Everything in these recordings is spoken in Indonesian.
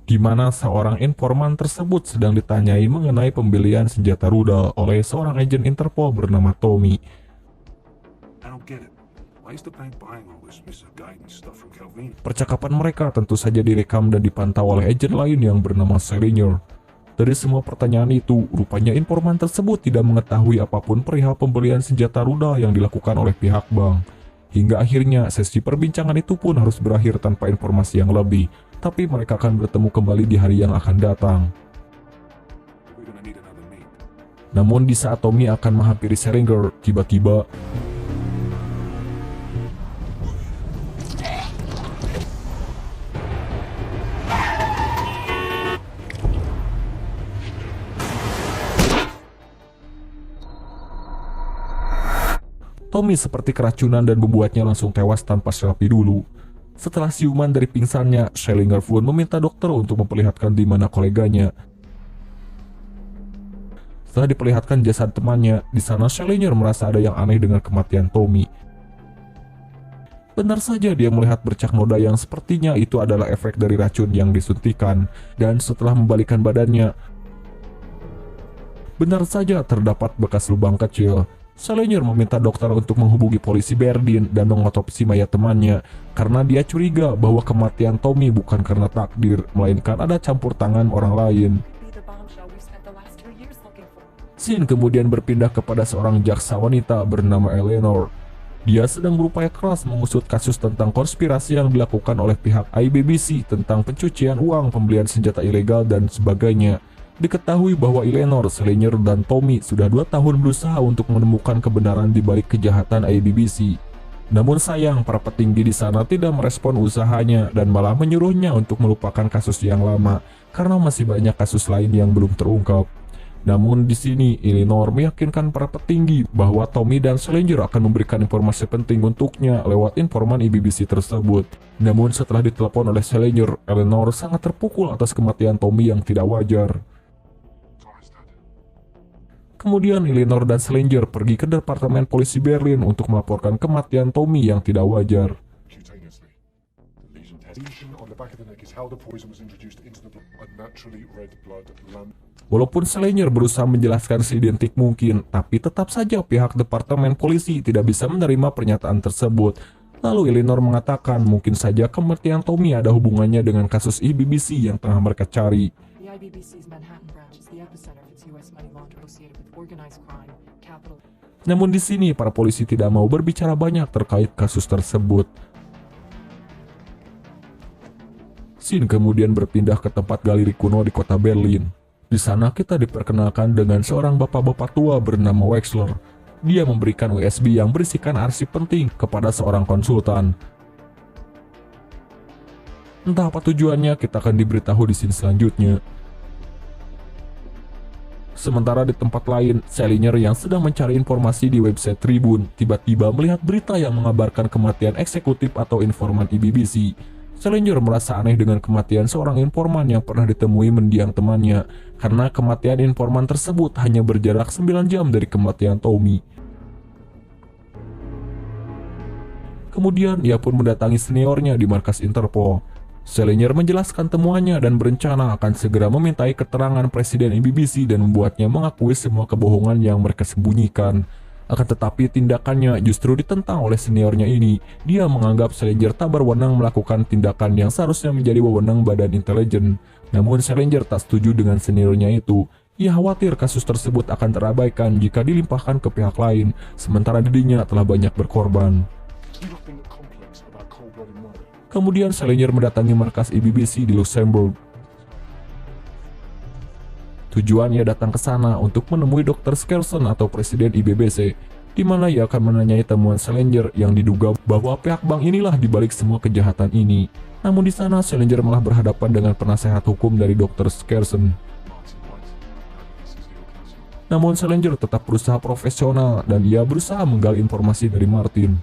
di mana seorang informan tersebut sedang ditanyai mengenai pembelian senjata rudal oleh seorang agen Interpol bernama Tommy. I don't get it. Why is the bank buying all this misguidance stuff from Calvin? Percakapan mereka tentu saja direkam dan dipantau oleh agen lain yang bernama Salinger. Dari semua pertanyaan itu, rupanya informan tersebut tidak mengetahui apapun perihal pembelian senjata rudal yang dilakukan oleh pihak bank. Hingga akhirnya sesi perbincangan itu pun harus berakhir tanpa informasi yang lebih, tapi mereka akan bertemu kembali di hari yang akan datang. We're gonna need another mate. Namun di saat Tommy akan menghampiri Salinger, tiba-tiba Tommy seperti keracunan dan membuatnya langsung tewas tanpa terapi dulu. Setelah siuman dari pingsannya, Salinger pun meminta dokter untuk memperlihatkan di mana koleganya. Setelah diperlihatkan jasad temannya, di sana Salinger merasa ada yang aneh dengan kematian Tommy. Benar saja dia melihat bercak noda yang sepertinya itu adalah efek dari racun yang disuntikan, dan setelah membalikkan badannya, benar saja terdapat bekas lubang kecil. Salinger meminta dokter untuk menghubungi polisi Berlin dan mengotopsi mayat temannya, karena dia curiga bahwa kematian Tommy bukan karena takdir, melainkan ada campur tangan orang lain. Scene kemudian berpindah kepada seorang jaksa wanita bernama Eleanor. Dia sedang berupaya keras mengusut kasus tentang konspirasi yang dilakukan oleh pihak IBBC tentang pencucian uang, pembelian senjata ilegal, dan sebagainya. Diketahui bahwa Eleanor, Salinger, dan Tommy sudah 2 tahun berusaha untuk menemukan kebenaran di balik kejahatan IBBC. Namun sayang, para petinggi di sana tidak merespon usahanya dan malah menyuruhnya untuk melupakan kasus yang lama karena masih banyak kasus lain yang belum terungkap. Namun di sini, Eleanor meyakinkan para petinggi bahwa Tommy dan Salinger akan memberikan informasi penting untuknya lewat informan IBBC tersebut. Namun setelah ditelepon oleh Salinger, Eleanor sangat terpukul atas kematian Tommy yang tidak wajar. Kemudian Eleanor dan Salinger pergi ke Departemen Polisi Berlin untuk melaporkan kematian Tommy yang tidak wajar. Cutaneously. The lesion on the back of the neck is how the poison was introduced into the blood. Unnaturally red blood lamp. Walaupun Salinger berusaha menjelaskan seidentik mungkin, tapi tetap saja pihak Departemen Polisi tidak bisa menerima pernyataan tersebut. Lalu Eleanor mengatakan mungkin saja kematian Tommy ada hubungannya dengan kasus IBBC yang tengah mereka cari. The IBBC's Manhattan branch is the epicenter of its US money laundering associated with organized crime, capital. Namun di sini para polisi tidak mau berbicara banyak terkait kasus tersebut. Scene kemudian berpindah ke tempat galeri kuno di kota Berlin. Di sana kita diperkenalkan dengan seorang bapak-bapak tua bernama Wexler. Dia memberikan USB yang berisikan arsip penting kepada seorang konsultan. Entah apa tujuannya, kita akan diberitahu di scene selanjutnya. Sementara di tempat lain, Salinger yang sedang mencari informasi di website Tribune tiba-tiba melihat berita yang mengabarkan kematian eksekutif atau informan IBBC. Salinger merasa aneh dengan kematian seorang informan yang pernah ditemui mendiang temannya, karena kematian informan tersebut hanya berjarak 9 jam dari kematian Tommy. Kemudian ia pun mendatangi seniornya di markas Interpol. Salinger menjelaskan temuannya dan berencana akan segera memintai keterangan Presiden IBBC dan membuatnya mengakui semua kebohongan yang mereka sembunyikan. Akan tetapi tindakannya justru ditentang oleh seniornya ini. Dia menganggap Salinger tak berwenang melakukan tindakan yang seharusnya menjadi wewenang badan intelijen. Namun Salinger tak setuju dengan seniornya itu. Ia khawatir kasus tersebut akan terabaikan jika dilimpahkan ke pihak lain, sementara dirinya telah banyak berkorban. Nothing complex about cold-blooded murder. Kemudian Salinger mendatangi markas IBBC di Luxembourg. Tujuannya datang ke sana untuk menemui Dr. Skerson atau Presiden IBBC, di mana ia akan menanyai temuan Salinger yang diduga bahwa pihak bank inilah dibalik semua kejahatan ini. Namun di sana Salinger malah berhadapan dengan penasehat hukum dari Dr. Skerson. Namun Salinger tetap berusaha profesional dan ia berusaha menggali informasi dari Martin.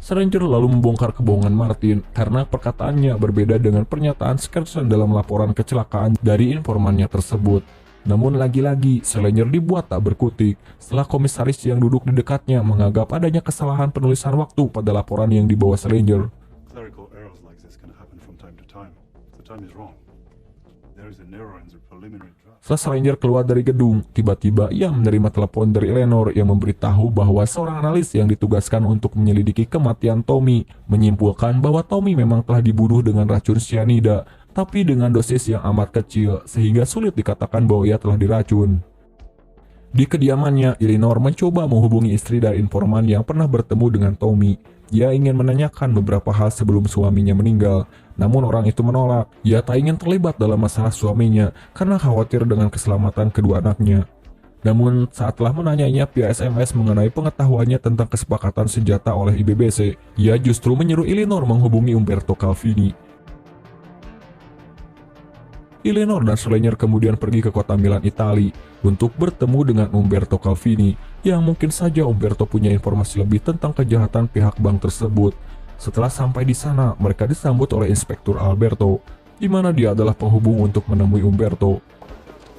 Salinger lalu membongkar kebohongan Martin karena perkataannya berbeda dengan pernyataan Skerson dalam laporan kecelakaan dari informannya tersebut. Namun lagi-lagi Salinger dibuat tak berkutik setelah komisaris yang duduk di dekatnya menganggap adanya kesalahan penulisan waktu pada laporan yang dibawa Salinger. Clerical errors like this can happen from time to time. If the time is wrong, there is an error in the preliminary draft. Setelah Ranger keluar dari gedung, tiba-tiba ia menerima telepon dari Eleanor yang memberitahu bahwa seorang analis yang ditugaskan untuk menyelidiki kematian Tommy menyimpulkan bahwa Tommy memang telah dibunuh dengan racun cyanida, tapi dengan dosis yang amat kecil sehingga sulit dikatakan bahwa ia telah diracun. Di kediamannya, Eleanor mencoba menghubungi istri dari informan yang pernah bertemu dengan Tommy. Ia ingin menanyakan beberapa hal sebelum suaminya meninggal, namun orang itu menolak. Ia tak ingin terlibat dalam masalah suaminya karena khawatir dengan keselamatan kedua anaknya. Namun saat telah menanyanya via SMS mengenai pengetahuannya tentang kesepakatan senjata oleh IBBC, ia justru menyuruh Eleanor menghubungi Umberto Calvini. Eleanor dan Schleyer kemudian pergi ke kota Milan, Italia untuk bertemu dengan Umberto Calvini, yang mungkin saja Umberto punya informasi lebih tentang kejahatan pihak bank tersebut. Setelah sampai di sana, mereka disambut oleh Inspektur Alberto, di mana dia adalah penghubung untuk menemui Umberto.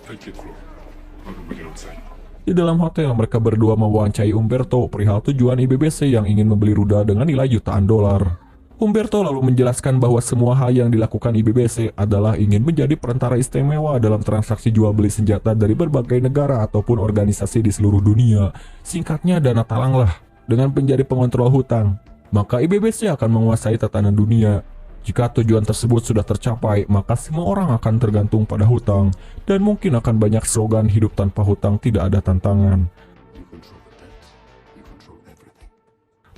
Take it, Flo. How can we get outside? Di dalam hotel, mereka berdua mewawancarai Umberto perihal tujuan IBBC yang ingin membeli rudal dengan nilai jutaan dolar. Umberto lalu menjelaskan bahwa semua hal yang dilakukan IBBC adalah ingin menjadi perantara istimewa dalam transaksi jual beli senjata dari berbagai negara ataupun organisasi di seluruh dunia. Singkatnya, dana talanglah. Dengan menjadi pengontrol hutang, maka IBBC akan menguasai tatanan dunia. Jika tujuan tersebut sudah tercapai, maka semua orang akan tergantung pada hutang, dan mungkin akan banyak slogan hidup tanpa hutang tidak ada tantangan. You control the debt. You control everything.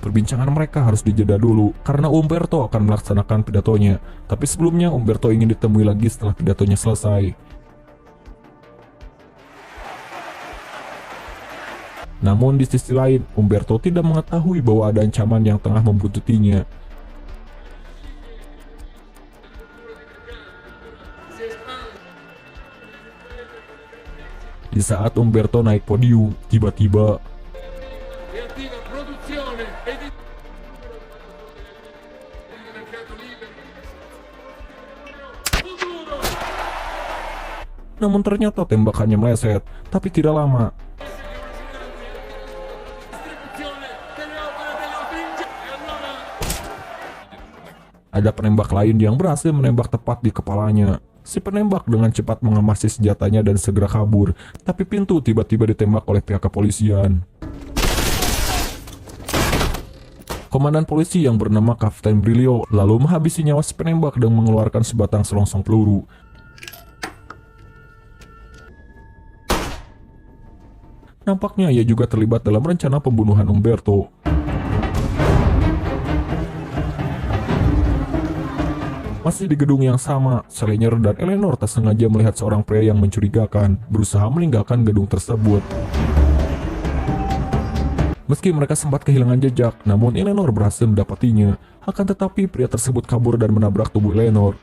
Perbincangan mereka harus dijeda dulu karena Umberto akan melaksanakan pidatonya. Tapi sebelumnya Umberto ingin ditemui lagi setelah pidatonya selesai. Namun di sisi lain, Umberto tidak mengetahui bahwa ada ancaman yang tengah membuntutinya. Di saat Umberto naik podium, tiba-tiba namun ternyata tembakannya meleset, tapi tidak lama. Ada penembak lain yang berhasil menembak tepat di kepalanya. Si penembak dengan cepat mengemasi senjatanya dan segera kabur, tapi pintu tiba-tiba ditembak oleh pihak kepolisian. Komandan polisi yang bernama Kapten Brilio lalu menghabisi nyawa si penembak dan mengeluarkan sebatang selongsong peluru. Nampaknya ia juga terlibat dalam rencana pembunuhan Umberto. Masih di gedung yang sama, Schleyer dan Eleanor tak sengaja melihat seorang pria yang mencurigakan berusaha meninggalkan gedung tersebut. Meski mereka sempat kehilangan jejak, namun Eleanor berhasil mendapatinya. Akan tetapi pria tersebut kabur dan menabrak tubuh Eleanor.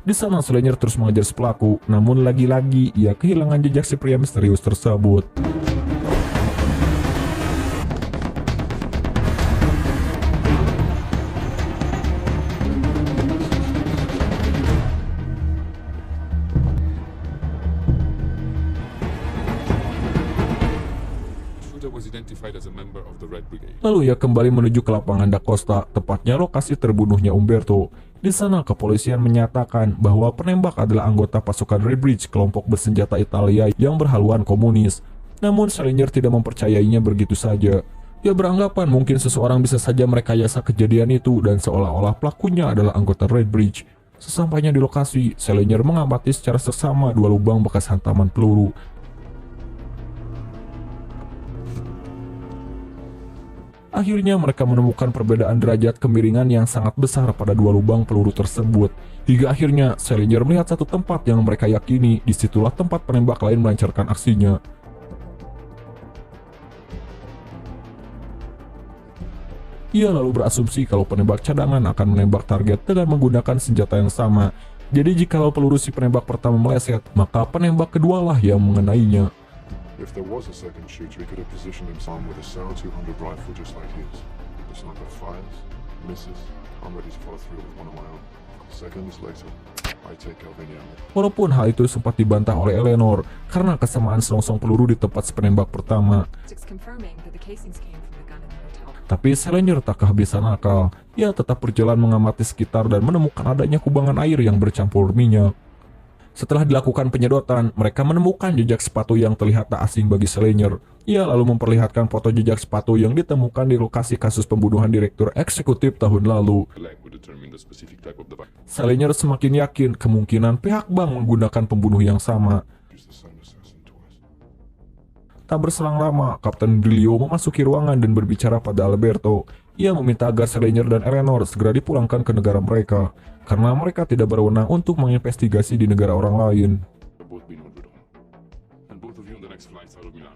Di sana Schleyer terus mengejar si pelaku, namun lagi-lagi ia kehilangan jejak si pria misterius tersebut. Was identified as a member of the Red Brigade. Lalu ia kembali menuju ke lapangan Da Costa, tepatnya lokasi terbunuhnya Umberto. Di sana kepolisian menyatakan bahwa penembak adalah anggota pasukan Red Bridge, kelompok bersenjata Italia yang berhaluan komunis. Namun Schleyer tidak mempercayainya begitu saja. Ia beranggapan mungkin seseorang bisa saja merekayasa kejadian itu dan seolah-olah pelakunya adalah anggota Red Bridge. Sesampainya di lokasi, Schleyer mengamati secara seksama dua lubang bekas hantaman peluru. Akhirnya mereka menemukan perbedaan derajat kemiringan yang sangat besar pada dua lubang peluru tersebut. Hingga akhirnya Schleyer melihat satu tempat yang mereka yakini disitulah tempat penembak lain melancarkan aksinya. Ia lalu berasumsi kalau penembak cadangan akan menembak target dengan menggunakan senjata yang sama. Jadi jikalau peluru si penembak pertama meleset, maka penembak kedualah yang mengenainya. If there was a second shooter, he could have positioned himself with a Sauer 200 rifle just like his. The sniper fires, misses. I'm ready to follow through with one of my own. Seconds later, I take Calvini out. Walaupun hal itu sempat dibantah oleh Eleanor karena kesamaan selongsong peluru di tempat penembak pertama. It's confirming that the casings came from the gun in the hotel. Tapi Salinger tak kehabisan akal. Ia tetap berjalan mengamati sekitar dan menemukan adanya kubangan air yang bercampur minyak. Setelah dilakukan penyedotan, mereka menemukan jejak sepatu yang terlihat tak asing bagi Salinger. Ia lalu memperlihatkan foto jejak sepatu yang ditemukan di lokasi kasus pembunuhan direktur eksekutif tahun lalu. The leg would determine the specific type of device. Salinger semakin yakin kemungkinan pihak bank menggunakan pembunuh yang sama. Use the same assassin twice. Tak berselang lama, Kapten Brilio memasuki ruangan dan berbicara pada Alberto. Ia meminta agar Salinger dan Eleanor segera dipulangkan ke negara mereka, karena mereka tidak berwenang untuk menginvestigasi di negara orang lain. They're both being ordered on. And both of you on the next flights out of Milan.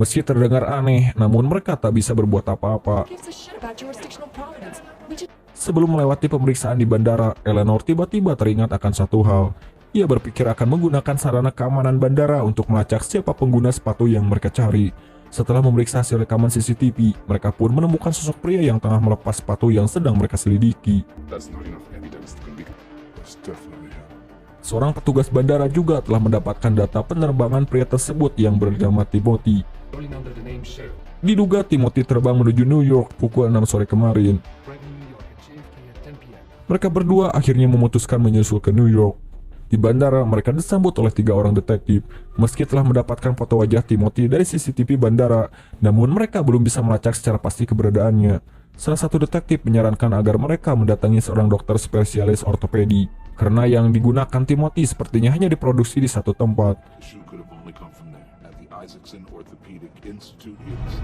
Meski terdengar aneh, namun mereka tak bisa berbuat apa-apa. Who gives a shit about jurisdictional providence? We just Sebelum melewati pemeriksaan di bandara, Eleanor tiba-tiba teringat akan satu hal. Ia berpikir akan menggunakan sarana keamanan bandara untuk melacak siapa pengguna sepatu yang mereka cari. Setelah memeriksa hasil rekaman CCTV, mereka pun menemukan sosok pria yang tengah melepas sepatu yang sedang mereka selidiki. That's not enough evidence to convict. That's definitely him. Seorang petugas bandara juga telah mendapatkan data penerbangan pria tersebut yang bernama Timothy. Only know that the name Shale. Diduga Timothy terbang menuju New York pukul 6 sore kemarin. Arrived in New York at JFK at 10 p.m. Mereka berdua akhirnya memutuskan menyusul ke New York. Di bandara, mereka disambut oleh 3 orang detektif. Meski telah mendapatkan foto wajah Timothy dari CCTV bandara, namun mereka belum bisa melacak secara pasti keberadaannya. Salah satu detektif menyarankan agar mereka mendatangi seorang dokter spesialis ortopedi, karena yang digunakan Timothy sepertinya hanya diproduksi di satu tempat. The shoe could have only come from there. At the Isaacson Orthopedic Institute is.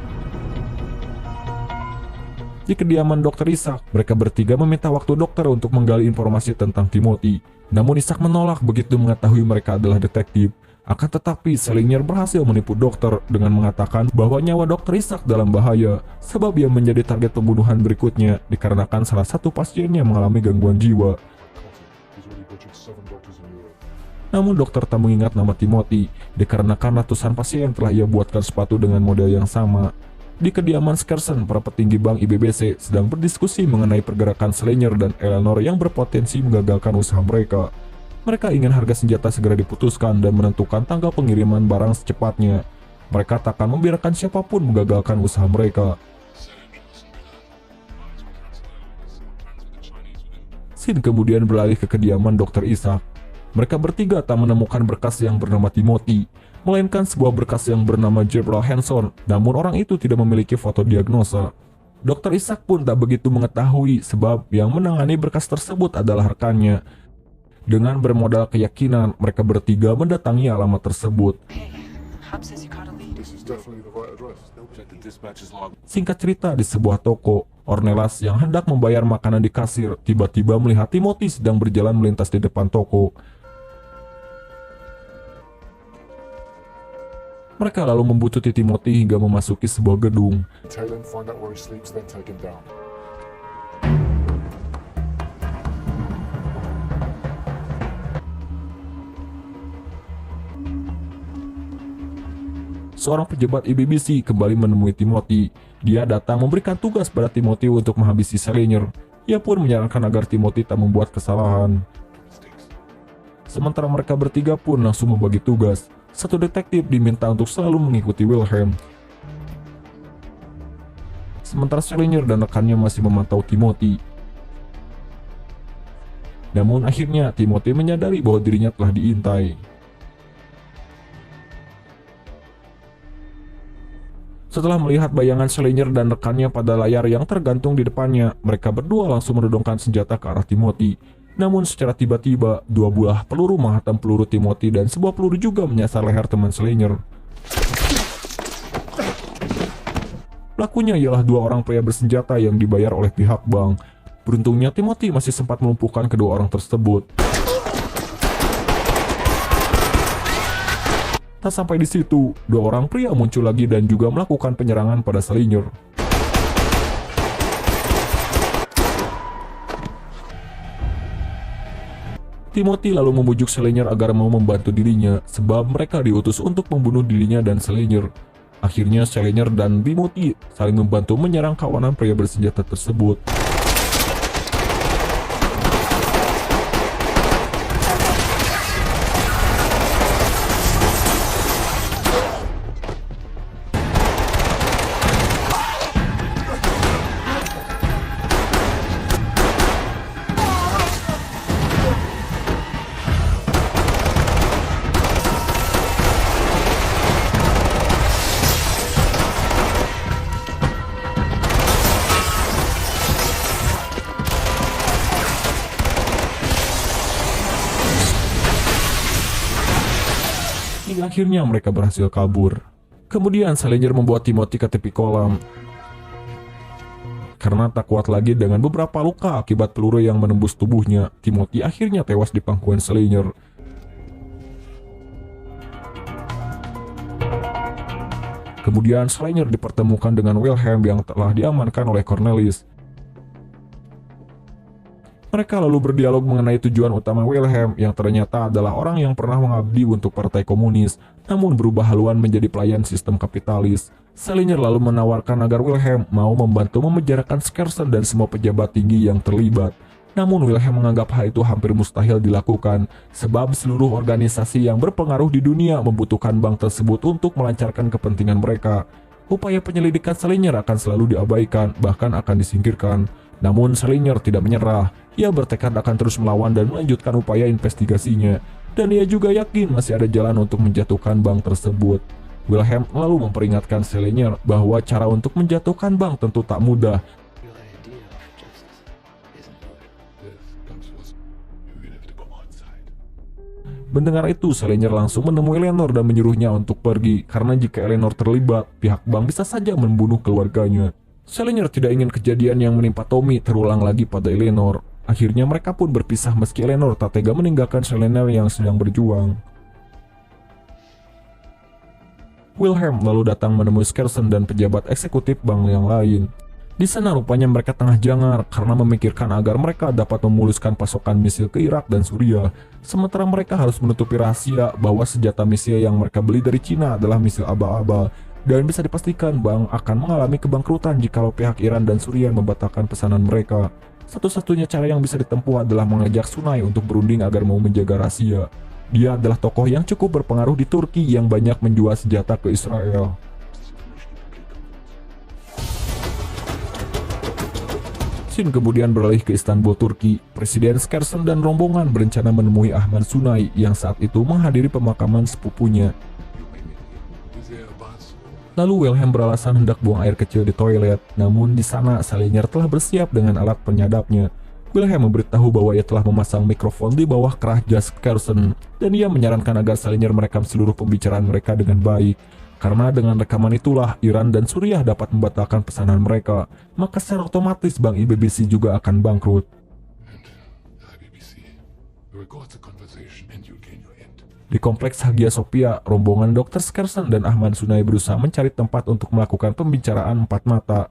Di kediaman Dr. Isaac, mereka bertiga meminta waktu dokter untuk menggali informasi tentang Timothy. Namun Isaac menolak begitu mengetahui mereka adalah detektif. Akan tetapi, Salinger berhasil menipu dokter dengan mengatakan bahwa nyawa Dr. Isaac dalam bahaya, sebab ia menjadi target pembunuhan berikutnya dikarenakan salah satu pasiennya mengalami gangguan jiwa. He's already butchered 7 doctors in Europe. Namun dokter tak mengingat nama Timothy, dikarenakan ratusan pasien telah ia buatkan sepatu dengan model yang sama. Di kediaman Skersen, para petinggi bank IBBC sedang berdiskusi mengenai pergerakan Salinger dan Eleanor yang berpotensi menggagalkan usaha mereka. Mereka ingin harga senjata segera diputuskan dan menentukan tanggal pengiriman barang secepatnya. Mereka tak akan membiarkan siapapun menggagalkan usaha mereka. Scene kemudian beralih ke kediaman Dr. Isaac. Mereka bertiga tak menemukan berkas yang bernama Timothy, melainkan sebuah berkas yang bernama Gabriel Hanson, namun orang itu tidak memiliki foto diagnosa. Dr. Isaac pun tak begitu mengetahui sebab yang menangani berkas tersebut adalah rekannya. Dengan bermodal keyakinan, mereka bertiga mendatangi alamat tersebut. Hey, Hub says you caught a lead. This is definitely the right address. Check the dispatcher's log. Singkat cerita, di sebuah toko, Ornelas yang hendak membayar makanan di kasir tiba-tiba melihat Timothy sedang berjalan melintas di depan toko. Mereka lalu membututi Timothy hingga memasuki sebuah gedung. Tail him, find out where he sleeps, then take him down. Seorang pejabat IBBC kembali menemui Timothy. Dia datang memberikan tugas pada Timothy untuk menghabisi Salinger. Ia pun menyarankan agar Timothy tak membuat kesalahan. Sementara mereka bertiga pun langsung membagi tugas. Satu detektif diminta untuk selalu mengikuti Wilhelm. Sementara Salinger dan rekannya masih memantau Timothy. Namun akhirnya Timothy menyadari bahwa dirinya telah diintai. Setelah melihat bayangan Salinger dan rekannya pada layar yang tergantung di depannya, mereka berdua langsung menodongkan senjata ke arah Timothy. Namun secara tiba-tiba, 2 buah peluru menghantam peluru Timothy dan sebuah peluru juga menyasar leher teman Salinger. Pelakunya ialah 2 orang pria bersenjata yang dibayar oleh pihak bank. Beruntungnya Timothy masih sempat melumpuhkan kedua orang tersebut. Tak sampai di situ, 2 orang pria muncul lagi dan juga melakukan penyerangan pada Salinger. Timothy lalu membujuk Salinger agar mau membantu dirinya, sebab mereka diutus untuk membunuh dirinya dan Salinger. Akhirnya Salinger dan Timothy saling membantu menyerang kawanan pria bersenjata tersebut. hingga akhirnya mereka berhasil kabur. Kemudian Salinger membawa Timothy ke tepi kolam. Karena tak kuat lagi dengan beberapa luka akibat peluru yang menembus tubuhnya, Timothy akhirnya tewas di pangkuan Salinger. Kemudian Salinger dipertemukan dengan Wilhelm yang telah diamankan oleh Cornelis. Mereka lalu berdialog mengenai tujuan utama Wilhelm yang ternyata adalah orang yang pernah mengabdi untuk Partai Komunis, namun berubah haluan menjadi pelayan sistem kapitalis. Salinger lalu menawarkan agar Wilhelm mau membantu memenjarakan Skersen dan semua pejabat tinggi yang terlibat. Namun Wilhelm menganggap hal itu hampir mustahil dilakukan, sebab seluruh organisasi yang berpengaruh di dunia membutuhkan bank tersebut untuk melancarkan kepentingan mereka. Upaya penyelidikan Salinger akan selalu diabaikan, bahkan akan disingkirkan. Namun Salinger tidak menyerah. Ia bertekad akan terus melawan dan melanjutkan upaya investigasinya. Dan ia juga yakin masih ada jalan untuk menjatuhkan bank tersebut. Wilhelm lalu memperingatkan Salinger bahwa cara untuk menjatuhkan bank tentu tak mudah. Mendengar itu, Salinger langsung menemui Eleanor dan menyuruhnya untuk pergi, karena jika Eleanor terlibat, pihak bank bisa saja membunuh keluarganya. Salinger tidak ingin kejadian yang menimpa Tommy terulang lagi pada Eleanor. Akhirnya mereka pun berpisah meski Eleanor tak tega meninggalkan Salinger yang sedang berjuang. Wilhelm lalu datang menemui Skersen dan pejabat eksekutif bank yang lain. Di sana rupanya mereka tengah jangar karena memikirkan agar mereka dapat memuluskan pasokan misil ke Irak dan Suriah. Sementara mereka harus menutupi rahasia bahwa senjata misil yang mereka beli dari Cina adalah misil aba-aba. Dan bisa dipastikan bank akan mengalami kebangkrutan jikalau pihak Iran dan Suriah membatalkan pesanan mereka. Satu-satunya cara yang bisa ditempuh adalah mengajak Sunay untuk berunding agar mau menjaga rahasia. Dia adalah tokoh yang cukup berpengaruh di Turki yang banyak menjual senjata ke Israel. Scene kemudian beralih ke Istanbul, Turki. Presiden Skersen dan rombongan berencana menemui Ahmad Sunay yang saat itu menghadiri pemakaman sepupunya. Lalu Wilhelm beralasan hendak buang air kecil di toilet, namun di sana Salinger telah bersiap dengan alat penyadapnya. Wilhelm memberitahu bahwa ia telah memasang mikrofon di bawah kerah jas Skersen, dan ia menyarankan agar Salinger merekam seluruh pembicaraan mereka dengan baik. Karena dengan rekaman itulah Iran dan Suriah dapat membatalkan pesanan mereka, maka secara otomatis bank IBBC juga akan bangkrut. Di kompleks Hagia Sophia, rombongan Dr. Skersen dan Ahmad Sunay berusaha mencari tempat untuk melakukan pembicaraan empat mata.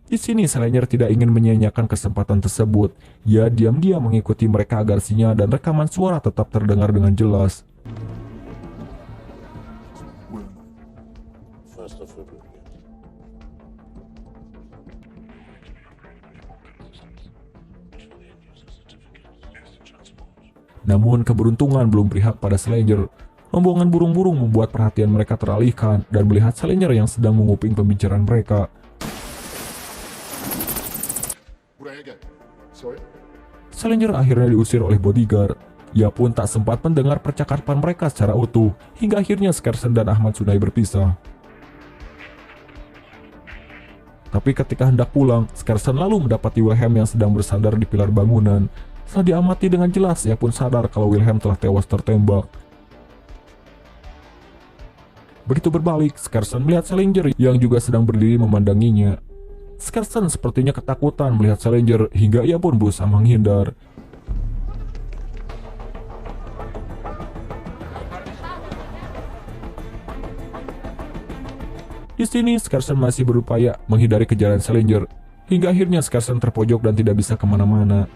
Di sini Salinger tidak ingin menyia-nyiakan kesempatan tersebut. Ia diam-diam mengikuti mereka agar sinyal dan rekaman suara tetap terdengar dengan jelas. Namun keberuntungan belum berpihak pada Salinger. Rombongan burung-burung membuat perhatian mereka teralihkan dan melihat Salinger yang sedang menguping pembicaraan mereka. Salinger akhirnya diusir oleh bodyguard. Ia pun tak sempat mendengar percakapan mereka secara utuh, hingga akhirnya Skersen dan Ahmad Sunay berpisah. Tapi ketika hendak pulang, Skersen lalu mendapati Wilhelm yang sedang bersandar di pilar bangunan. Setelah diamati dengan jelas, ia pun sadar kalau Wilhelm telah tewas tertembak. Begitu berbalik, Skersen melihat Salinger yang juga sedang berdiri memandanginya. Skersen sepertinya ketakutan melihat Salinger hingga ia pun berusaha menghindar. Di sini Skersen masih berupaya menghindari kejaran Salinger, hingga akhirnya Skersen terpojok dan tidak bisa kemana-mana.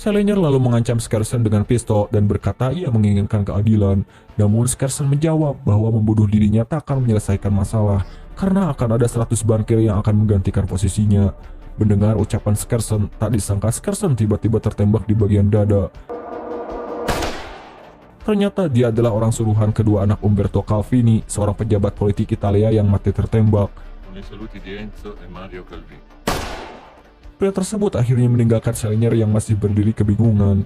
Salinger lalu mengancam Skersen dengan pistol dan berkata ia menginginkan keadilan. Namun Skersen menjawab bahwa membunuh dirinya tak akan menyelesaikan masalah, karena akan ada 100 bankir yang akan menggantikan posisinya. Mendengar ucapan Skersen, tak disangka Skersen tiba-tiba tertembak di bagian dada. Ternyata dia adalah orang suruhan kedua anak Umberto Calvini, seorang pejabat politik Italia yang mati tertembak. Pria tersebut akhirnya meninggalkan Salinger yang masih berdiri kebingungan.